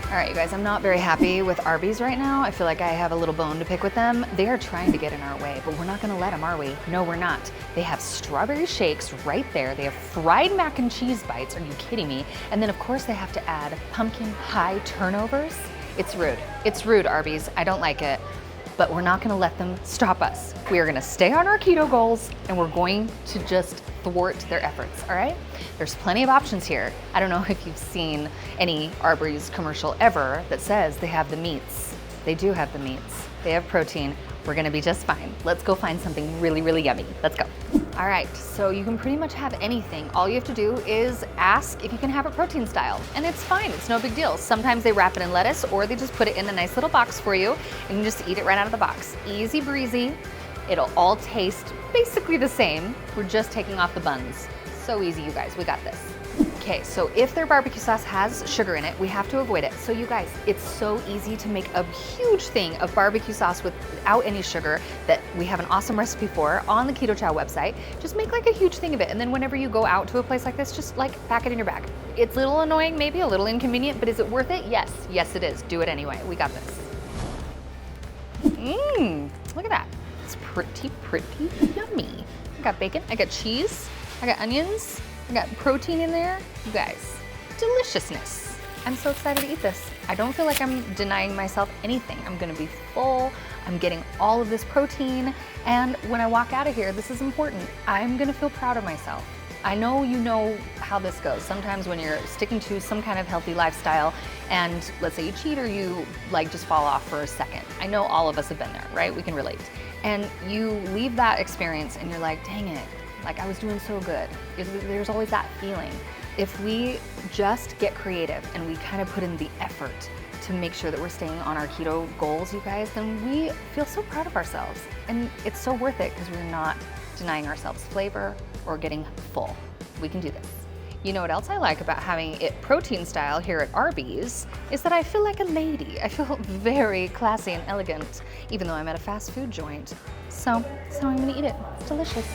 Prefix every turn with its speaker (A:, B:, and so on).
A: All right, you guys, I'm not very happy with Arby's right now. I feel like I have a little bone to pick with them. They are trying to get in our way, but we're not gonna let them, are we? No, we're not. They have strawberry shakes right there. They have fried mac and cheese bites. Are you kidding me? And then of course they have to add pumpkin pie turnovers. It's rude. It's rude, Arby's. I don't like it, but we're not gonna let them stop us. We are gonna stay on our keto goals and we're going to just thwart their efforts, all right? There's plenty of options here. I don't know if you've seen any Arby's commercial ever that says they have the meats. They do have the meats. They have protein. We're gonna be just fine. Let's go find something really, really yummy. Let's go. All right, so you can pretty much have anything. All you have to do is ask if you can have it protein style, and it's fine, it's no big deal. Sometimes they wrap it in lettuce or they just put it in a nice little box for you and you just eat it right out of the box. Easy breezy. It'll all taste basically the same. We're just taking off the buns. So easy, you guys, we got this. Okay, so if their barbecue sauce has sugar in it, we have to avoid it. So you guys, it's so easy to make a huge thing of barbecue sauce without any sugar that we have an awesome recipe for on the Keto Chow website. Just make like a huge thing of it. And then whenever you go out to a place like this, just like pack it in your bag. It's a little annoying, maybe a little inconvenient, but is it worth it? Yes, yes it is. Do it anyway, we got this. Look at that. It's pretty yummy. I got bacon, I got cheese, I got onions, I got protein in there. You guys, deliciousness. I'm so excited to eat this. I don't feel like I'm denying myself anything. I'm gonna be full, I'm getting all of this protein, and when I walk out of here, this is important, I'm gonna feel proud of myself. I know you know how this goes. Sometimes when you're sticking to some kind of healthy lifestyle and let's say you cheat or you like just fall off for a second. I know all of us have been there, right? We can relate. And you leave that experience and you're like, dang it, like I was doing so good. There's always that feeling. If we just get creative and we kind of put in the effort to make sure that we're staying on our keto goals, you guys, then we feel so proud of ourselves. And it's so worth it because we're not denying ourselves flavor or getting full. We can do this. You know what else I like about having it protein style here at Arby's is that I feel like a lady. I feel very classy and elegant, even though I'm at a fast food joint. So I'm gonna eat it. It's delicious.